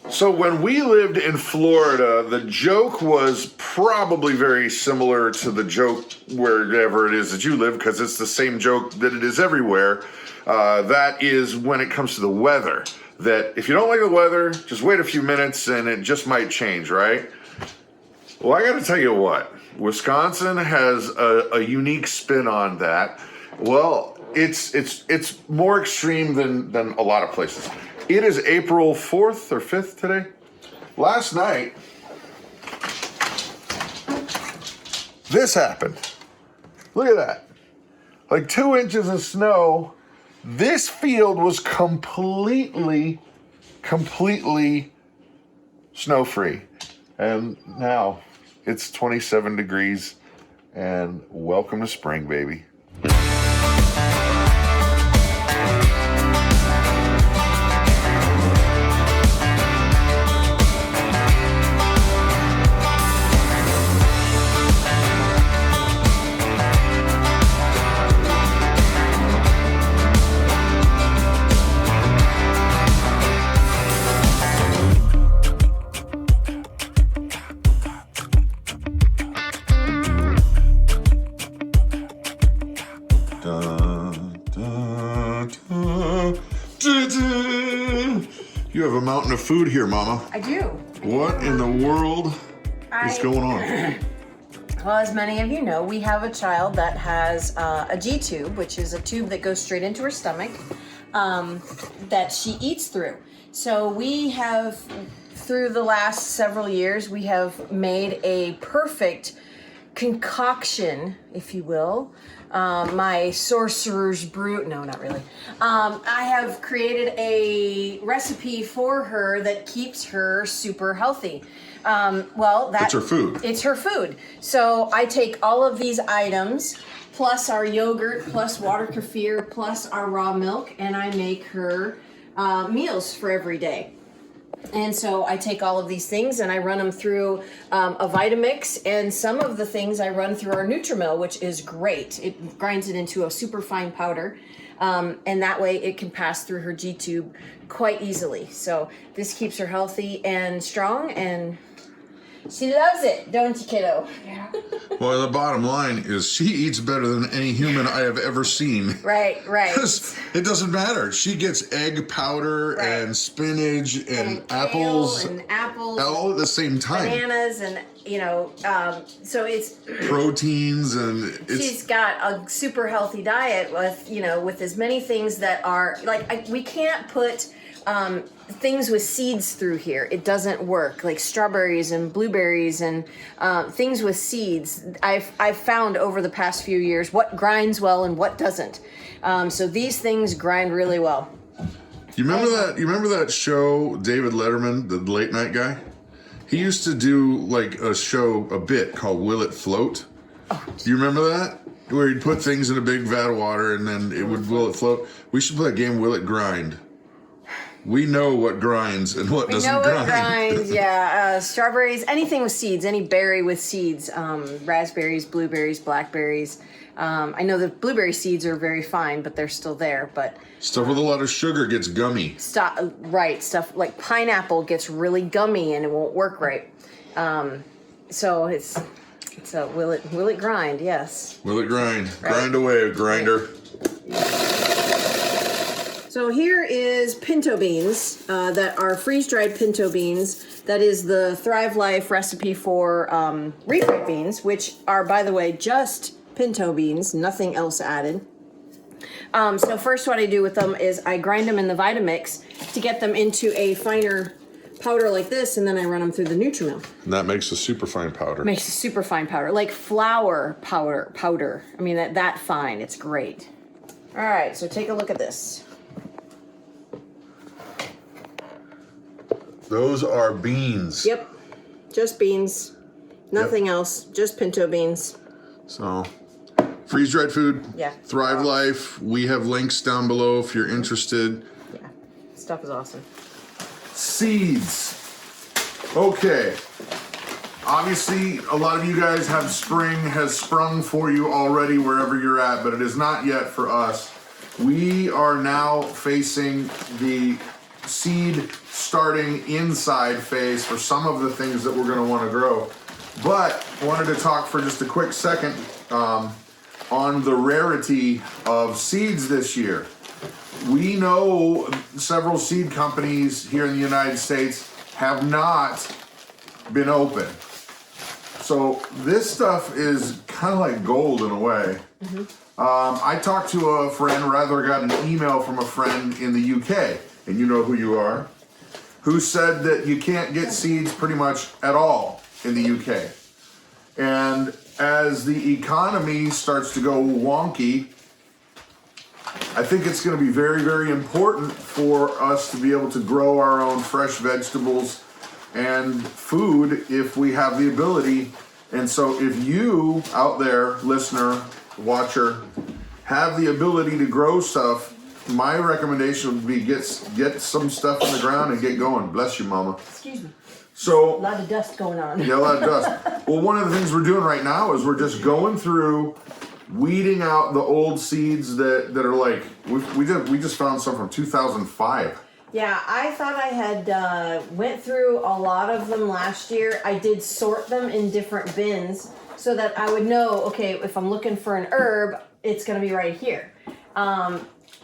So when we lived in Florida, the joke was probably very similar to the joke wherever it is that you live, because it's the same joke that it is everywhere. That is when it comes to the weather. That if you don't like the weather, just wait a few minutes and it just might change, right? Well, I got to tell you what. Wisconsin has a unique spin on that. Well, it's more extreme than a lot of places. It is April 4th or 5th today. Last night, this happened. Look at that. Like 2 inches of snow. This field was completely snow-free. And now it's 27 degrees and welcome to spring, baby. You have a mountain of food here, Mama. I do. What in the world is going on? Well, as many of you know, we have a child that has a Gtube, which is a tube that goes straight into her stomach that she eats through. So we have, through the last several years, we have made a perfect concoction, if you will. My sorcerer's brew, no, not really. I have created a recipe for her that keeps her super healthy. It's her food. It's her food. So I take all of these items, plus our yogurt, plus water kefir, plus our raw milk, and I make her meals for every day. And so I take all of these things and I run them through a Vitamix, and some of the things I run through our Nutrimil, which is great. It grinds it into a super fine powder, and that way it can pass through her Gtube quite easily. So this keeps her healthy and strong, and she loves it, don't you, kiddo? Yeah. Well, the bottom line is she eats better than any human I have ever seen. Right. Because it doesn't matter. She gets egg powder and spinach and apples. And apples. All at the same time. Bananas and, so it's... proteins and it's... She's got a super healthy diet with as many things that are... we can't put... things with seeds through here. It doesn't work. Like strawberries and blueberries and things with seeds. I've found over the past few years what grinds well and what doesn't. So these things grind really well. You remember that show, David Letterman, the late night guy? He used to do like a bit called Will It Float? Oh. Do you remember that? Where he'd put things in a big vat of water and then will it float? We should play a game, Will It Grind? We know what grinds and what doesn't grind. We know what grinds, yeah. Strawberries, anything with seeds, any berry with seeds. Raspberries, blueberries, blackberries. I know the blueberry seeds are very fine, but they're still there. But stuff with a lot of sugar gets gummy. Stuff like pineapple gets really gummy and it won't work right. So it's a will it grind? Yes. Will it grind? Right. Grind away, grinder. Right. So here is pinto beans that are freeze-dried pinto beans. That is the Thrive Life recipe for refried beans, which are, by the way, just pinto beans, nothing else added. So first what I do with them is I grind them in the Vitamix to get them into a finer powder like this, and then I run them through the Nutrimil. And that makes a super fine powder. Makes a super fine powder, like flour powder. I mean, that fine. It's great. All right, so take a look at this. Those are beans. Yep, just beans. Nothing else, just pinto beans. So, freeze-dried food. Yeah. Thrive Life. We have links down below if you're interested. Yeah, stuff is awesome. Seeds. Okay. Obviously, a lot of you guys have spring has sprung for you already wherever you're at, but it is not yet for us. We are now facing the seed starting inside phase for some of the things that we're going to want to grow. But I wanted to talk for just a quick second on the rarity of seeds this year. We know several seed companies here in the United States have not been open. So this stuff is kind of like gold in a way. I talked to a friend, rather got an email from a friend in the UK, and you know who you are, who said that you can't get seeds pretty much at all in the UK. And as the economy starts to go wonky, I think it's going to be very, very important for us to be able to grow our own fresh vegetables and food if we have the ability. And so if you out there, listener, watcher, have the ability to grow stuff, my recommendation would be get some stuff in the ground and get going. Bless you, Mama. Excuse me. So a lot of dust going on. Yeah, a lot of dust. Well, one of the things we're doing right now is we're just going through, weeding out the old seeds that are like, we just found some from 2005. Yeah, I thought I had went through a lot of them last year. I did sort them in different bins so that I would know, okay, if I'm looking for an herb, it's going to be right here.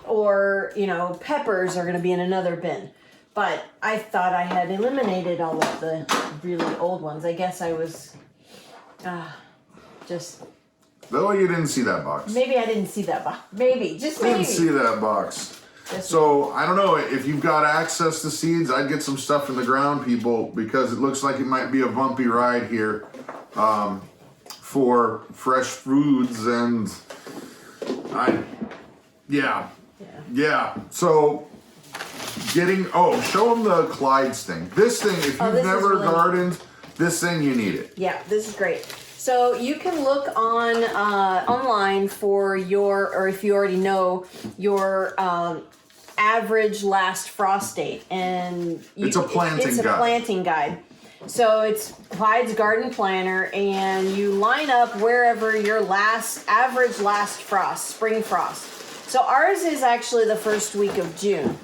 Or, you know, peppers are going to be in another bin. But I thought I had eliminated all of the really old ones. I guess I was just... Though you didn't see that box. Maybe I didn't see that box. Maybe, just maybe. Didn't see that box. So, I don't know, if you've got access to seeds, I'd get some stuff in the ground, people, because it looks like it might be a bumpy ride here for fresh foods and yeah. So, show them the Clyde's thing. This thing, if you've never gardened, this thing, you need it. Yeah, this is great. So you can look on online for your, or if you already know, your average last frost date, and it's a planting guide. So it's Clyde's Garden Planner, and you line up wherever your average last frost, spring frost. So ours is actually the first week of June.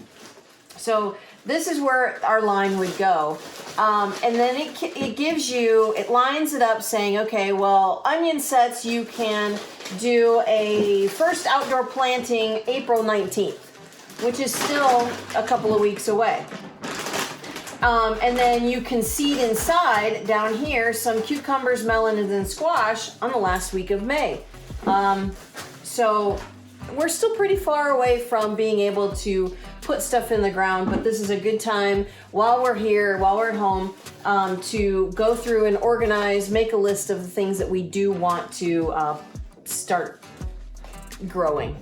So this is where our line would go. And then it gives you, it lines it up saying, okay, well, onion sets, you can do a first outdoor planting April 19th, which is still a couple of weeks away. And then you can seed inside down here some cucumbers, melons, and squash on the last week of May. So we're still pretty far away from being able to put stuff in the ground, but this is a good time while we're here, while we're at home, to go through and organize, make a list of the things that we do want to start growing.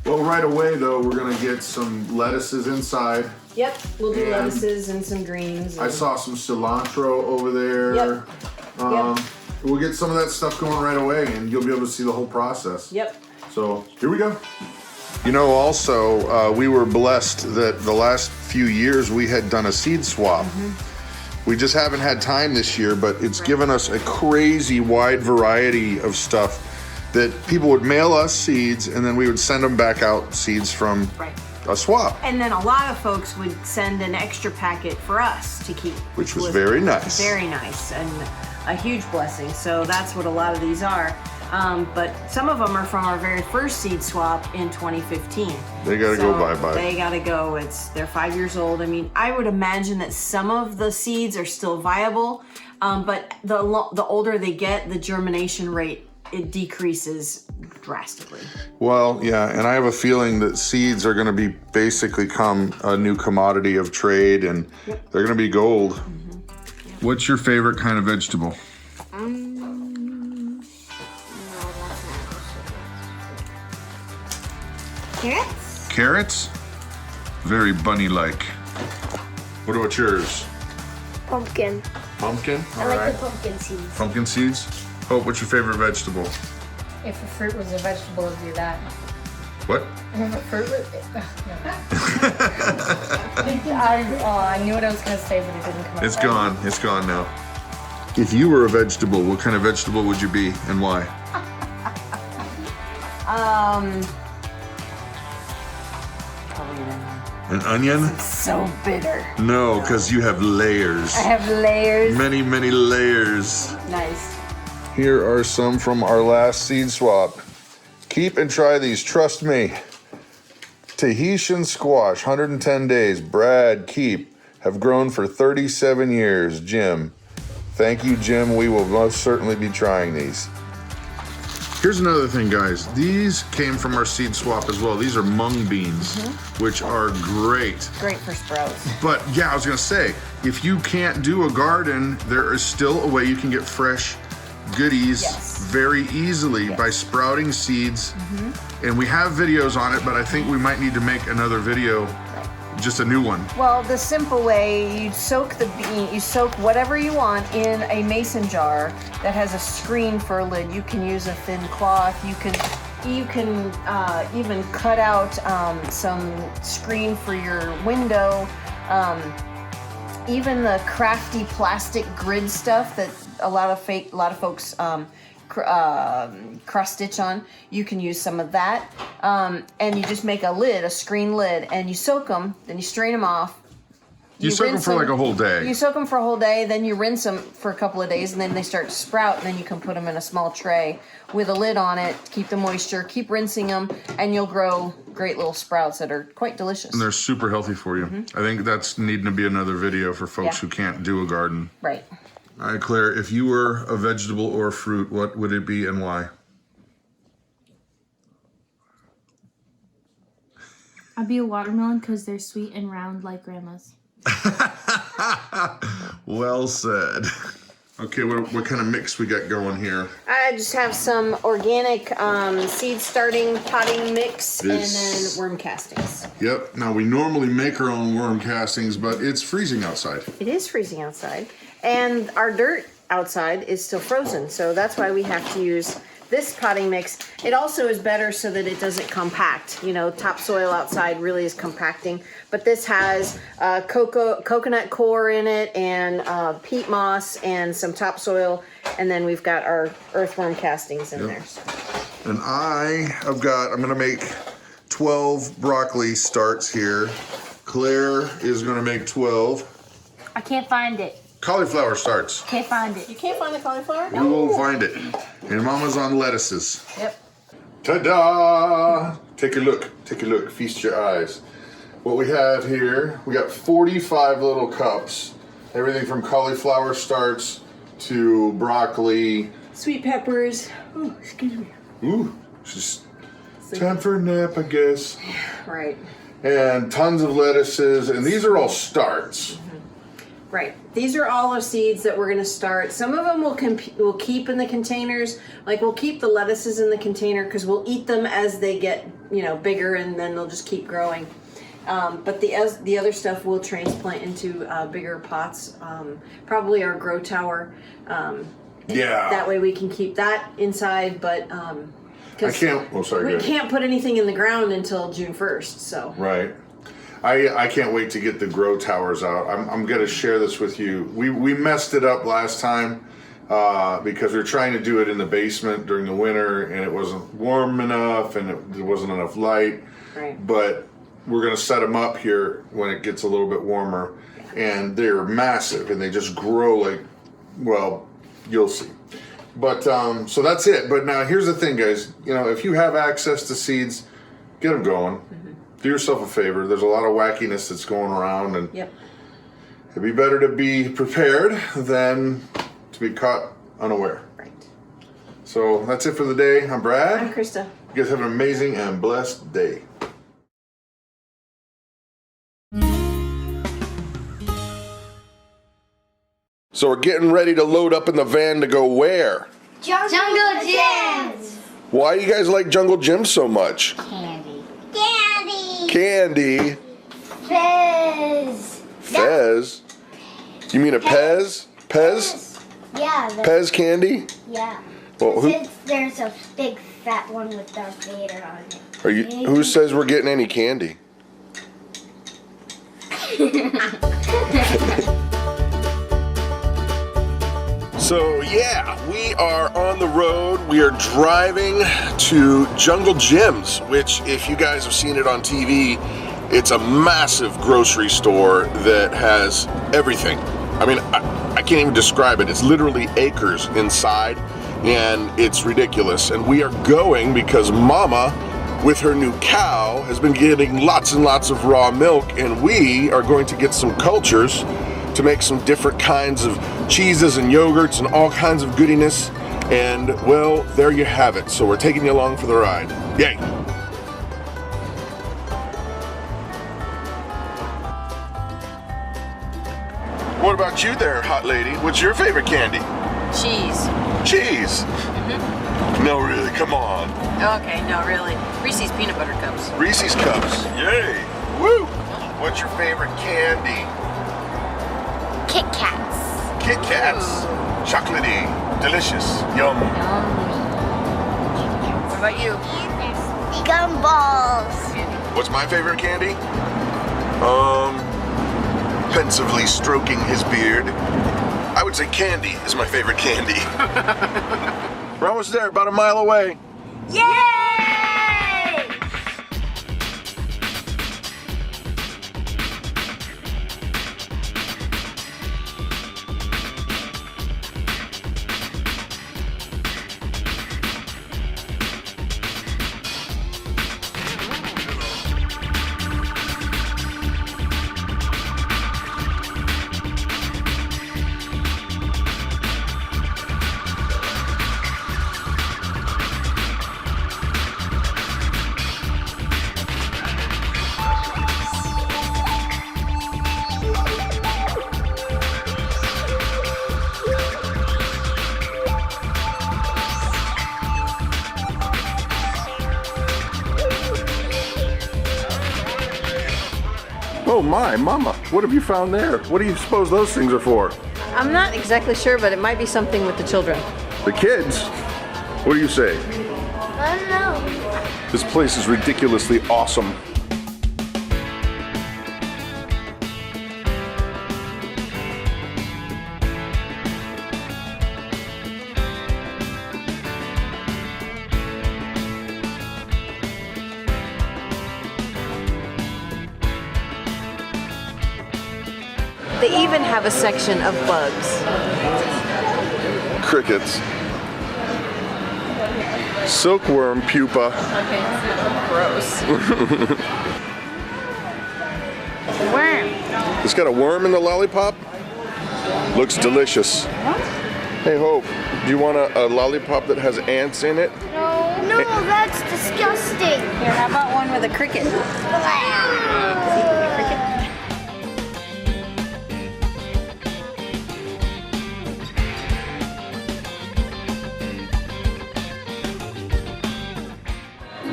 Well, right away though, we're gonna get some lettuces inside. Yep, we'll do lettuces and some greens. I saw some cilantro over there. Yep. We'll get some of that stuff going right away, and you'll be able to see the whole process. Yep. So here we go. You know, also, we were blessed that the last few years we had done a seed swap. We just haven't had time this year, but it's given us a crazy wide variety of stuff that people would mail us seeds, and then we would send them back out seeds from a swap. And then a lot of folks would send an extra packet for us to keep. Which was very nice. Very nice, and a huge blessing. So that's what a lot of these are. But some of them are from our very first seed swap in 2015. They gotta go bye-bye. They gotta go. They're 5 years old. I mean, I would imagine that some of the seeds are still viable, but the older they get, the germination rate, it decreases drastically. Well, yeah, and I have a feeling that seeds are gonna be basically come a new commodity of trade, and they're gonna be gold. What's your favorite kind of vegetable? Carrots? Carrots? Very bunny-like. What about yours? Pumpkin. Pumpkin? I like the pumpkin seeds. Pumpkin seeds? Hope, what's your favorite vegetable? If a fruit was a vegetable, it'd be that. What? If a fruit was... I knew what I was going to say, but it didn't come out. It's gone. It's gone now. If you were a vegetable, what kind of vegetable would you be, and why? Probably An onion? So bitter. No, because you have layers. I have layers. Many, many layers. Nice. Here are some from our last seed swap. Keep and try these, trust me. Tahitian squash, 110 days. Brad, keep. Have grown for 37 years. Jim. Thank you, Jim. We will most certainly be trying these. Here's another thing, guys. These came from our seed swap as well. These are mung beans, which are great. Great for sprouts. But yeah, I was gonna say, if you can't do a garden, there is still a way you can get fresh goodies very easily by sprouting seeds. And we have videos on it, but I think we might need to make another video, just a new one. Well, the simple way, you soak the bean, you soak whatever you want in a mason jar that has a screen for a lid. You can use a thin cloth. You can even cut out some screen for your window. Even the crafty plastic grid stuff that a lot of folks cross stitch on, you can use some of that, and you just make a lid, a screen lid, and you soak them, then you strain them off. You soak them for like a whole day. You soak them for a whole day, then you rinse them for a couple of days, and then they start to sprout, and then you can put them in a small tray with a lid on it, keep the moisture, keep rinsing them, and you'll grow great little sprouts that are quite delicious. And they're super healthy for you. I think that's needing to be another video for folks who can't do a garden. Right. All right, Claire, if you were a vegetable or a fruit, what would it be and why? I'd be a watermelon because they're sweet and round like grandma's. Well said. Okay, what kind of mix we got going here? I just have some organic seed starting potting mix and then worm castings. Yep. Now, we normally make our own worm castings, but it's freezing outside. It is freezing outside, and our dirt outside is still frozen, so that's why we have to use this potting mix. It also is better so that it doesn't compact. You know, topsoil outside really is compacting, but this has coconut core in it and peat moss and some topsoil, and then we've got our earthworm castings in there. And I'm gonna make 12 broccoli starts here. Claire is gonna make 12 I can't find it. cauliflower starts. Can't find it. You can't find the cauliflower? We won't find it. And Mama's on lettuces. Yep. Ta-da! Take a look, feast your eyes. What we have here, we got 45 little cups. Everything from cauliflower starts to broccoli. Sweet peppers. Oh, excuse me. Ooh, it's just time for a nap, I guess. Right. And tons of lettuces, and these are all starts. Right. These are all of seeds that we're going to start. Some of them we'll keep in the containers. Like we'll keep the lettuces in the container because we'll eat them as they get, bigger, and then they'll just keep growing. But the other stuff we'll transplant into bigger pots. Probably our grow tower. That way we can keep that inside, but I can't. Oh, sorry. We can't put anything in the ground until June 1st. So. Right. I can't wait to get the grow towers out. I'm going to share this with you. We messed it up last time because we were trying to do it in the basement during the winter, and it wasn't warm enough, and there wasn't enough light. Right. But we're going to set them up here when it gets a little bit warmer, and they're massive, and they just grow like, well, you'll see. But so that's it. But now here's the thing, guys. If you have access to seeds, get them going. Do yourself a favor. There's a lot of wackiness that's going around, and it'd be better to be prepared than to be caught unaware. Right. So that's it for the day. I'm Brad. I'm Krista. You guys have an amazing and blessed day. So we're getting ready to load up in the van to go where? Jungle Gyms. Why do you guys like Jungle Gym so much? Candy. Candy. Fez. Fez? You mean a Pez? Pez? Yeah. Pez candy? Yeah. Well, There's a big fat one with Darth Vader on it. who says we're getting any candy? So yeah, we are on the road. We are driving to Jungle Gyms, which if you guys have seen it on TV, It's a massive grocery store that has everything. I mean, I can't even describe it. It's literally acres inside, and it's ridiculous. And we are going because Mama, with her new cow, has been getting lots and lots of raw milk, and we are going to get some cultures to make some different kinds of cheeses and yogurts and all kinds of goodiness. And well, there you have it. So we're taking you along for the ride. Yay! What about you there, hot lady? What's your favorite candy? Cheese. Cheese? No, really, come on. Okay, no, really. Reese's peanut butter cups. Reese's Cups. Yay! Woo! What's your favorite candy? Kit Kats. Kit Kats. Chocolatey. Delicious. Yum. What about you? Gumballs. What's my favorite candy? Pensively stroking his beard. I would say candy is my favorite candy. We're almost there, about a mile away. Yay! Oh my, Mama, what have you found there? What do you suppose those things are for? I'm not exactly sure, but it might be something with the children. The kids? What do you say? I don't know. This place is ridiculously awesome. They even have a section of bugs. Crickets. Silkworm pupa. Okay, gross. Worm. It's got a worm in the lollipop. Looks delicious. Hey Hope, do you want a lollipop that has ants in it? No, that's disgusting. Here, how about one with a cricket?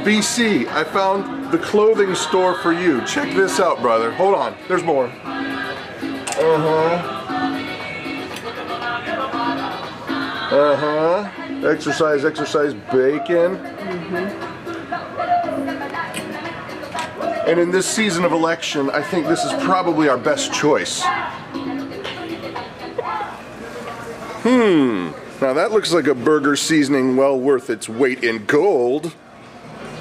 BC, I found the clothing store for you. Check this out, brother. Hold on, there's more. Exercise, exercise, bacon. And in this season of election, I think this is probably our best choice. Now that looks like a burger seasoning well worth its weight in gold.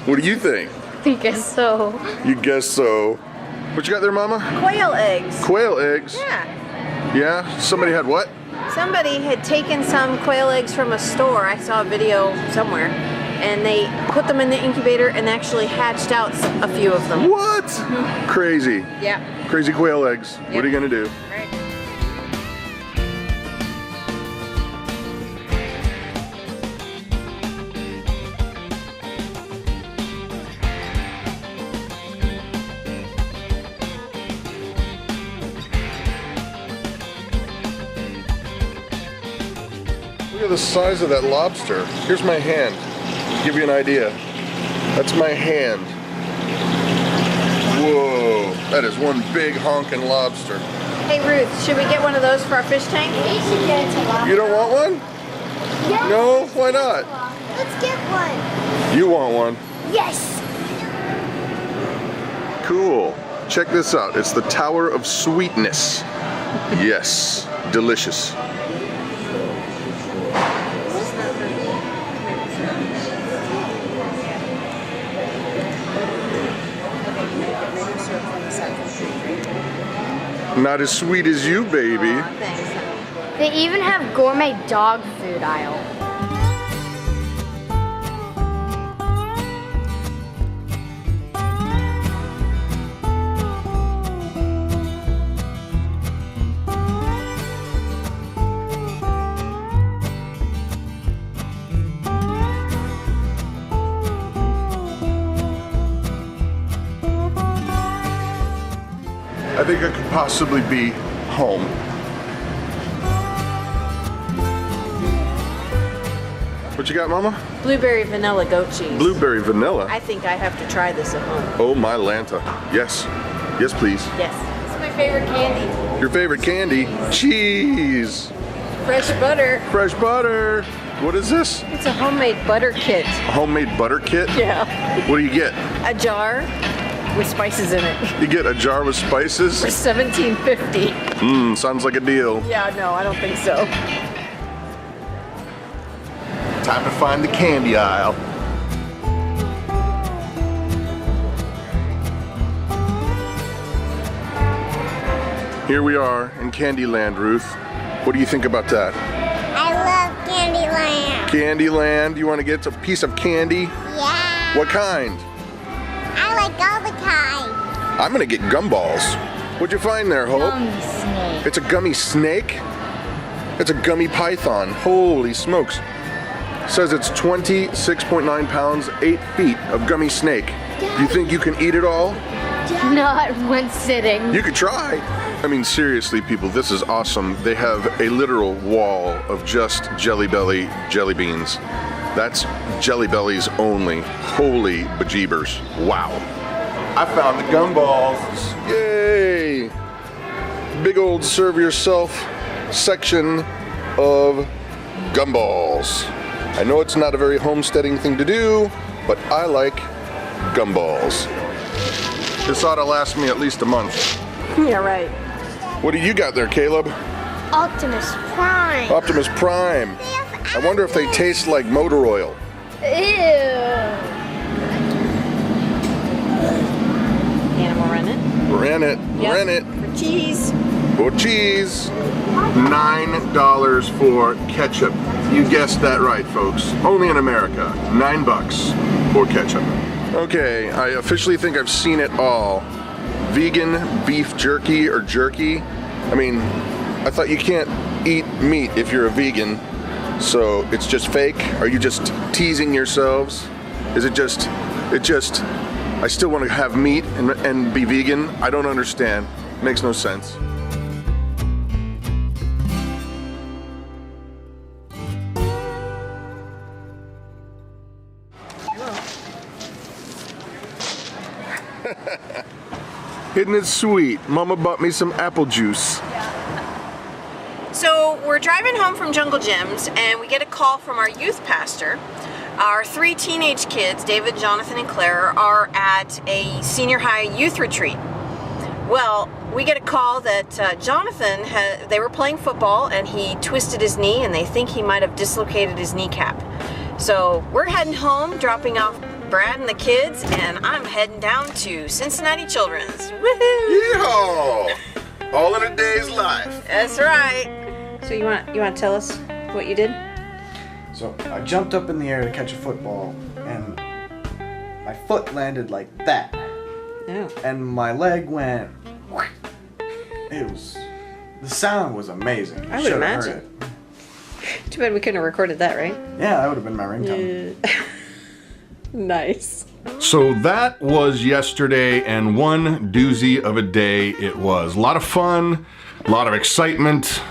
What do you think? I guess so. You guess so. What you got there, Mama? Quail eggs. Quail eggs? Yeah. Yeah? Somebody had what? Somebody had taken some quail eggs from a store. I saw a video somewhere. And they put them in the incubator and actually hatched out a few of them. What? Crazy. Yeah. Crazy quail eggs. What are you gonna do? Right. Look at the size of that lobster. Here's my hand. Give you an idea. That's my hand. Whoa. That is one big honking lobster. Hey Ruth, should we get one of those for our fish tank? We should get it to You don't want one? Yes. No? Why not? Let's get one. You want one? Yes. Cool. Check this out. It's the Tower of Sweetness. Yes. Delicious. Not as sweet as you, baby. Aw, thanks, honey. They even have gourmet dog food aisle. I think I could possibly be home. What you got, Mama? Blueberry vanilla goat cheese. Blueberry vanilla. I think I have to try this at home. Oh my Lanta. Yes. Yes, please. Yes. It's my favorite candy. Your favorite candy? Cheese. Fresh butter. Fresh butter. What is this? It's a homemade butter kit. A homemade butter kit? Yeah. What do you get? A jar with spices in it. You get a jar with spices? For $17.50. Sounds like a deal. Yeah, no, I don't think so. Time to find the candy aisle. Here we are in Candyland, Ruth. What do you think about that? I love Candyland. Candyland, you want to get a piece of candy? Yeah. What kind? I like all the kinds. I'm gonna get gumballs. What'd you find there, Hope? Gummy snake. It's a gummy snake? It's a gummy python. Holy smokes. Says it's 26.9 pounds, 8 feet of gummy snake. Do you think you can eat it all? Not when sitting. You could try. I mean, seriously, people, this is awesome. They have a literal wall of just Jelly Belly jelly beans. That's Jelly Bellies only. Holy bejeebers. Wow. I found the gumballs. Yay! Big old serve yourself section of gumballs. I know it's not a very homesteading thing to do, but I like gumballs. This ought to last me at least a month. Yeah, right. What do you got there, Caleb? Optimus Prime. Optimus Prime. I wonder if they taste like motor oil. Ew. Animal run it. Rent it. Yep. Rent it. For cheese. For cheese. $9 for ketchup. You guessed that right, folks. Only in America. $9 for ketchup. Okay, I officially think I've seen it all. Vegan beef jerky or jerky. I mean, I thought you can't eat meat if you're a vegan. So it's just fake? Are you just teasing yourselves? Is it just, I still want to have meat and be vegan? I don't understand. Makes no sense. Isn't it sweet? Mama bought me some apple juice. So we're driving home from Jungle Gyms and we get a call from our youth pastor. Our 3 teenage kids, David, Jonathan, and Claire, are at a senior high youth retreat. Well, we get a call that Jonathan, they were playing football and he twisted his knee and they think he might have dislocated his kneecap. So we're heading home, dropping off Brad and the kids, and I'm heading down to Cincinnati Children's. Woohoo! Yeehaw! All in a day's life. That's right. So you want to tell us what you did? So I jumped up in the air to catch a football, and my foot landed like that, No. and my leg went. It was, the sound was amazing. You I would should have imagine. heard it. Too bad we couldn't have recorded that, right? Yeah, that would have been my ringtone. Nice. So that was yesterday, and one doozy of a day it was. A lot of fun, a lot of excitement,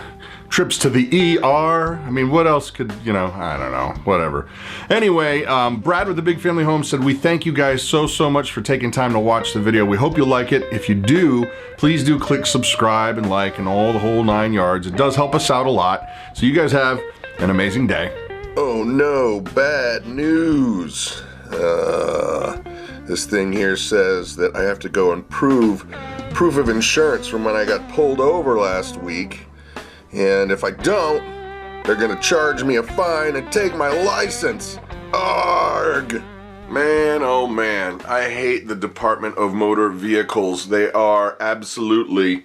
trips to the ER. I mean, what else could, I don't know, whatever. Anyway, Brad with the Big Family Homestead, we thank you guys so much for taking time to watch the video. We hope you like it. If you do, please do click subscribe and like and all the whole 9 yards. It does help us out a lot. So you guys have an amazing day. Oh no, bad news. This thing here says that I have to go and proof of insurance from when I got pulled over last week. And if I don't, they're gonna charge me a fine and take my license. Arg! Man, oh man, I hate the Department of Motor Vehicles. They are absolutely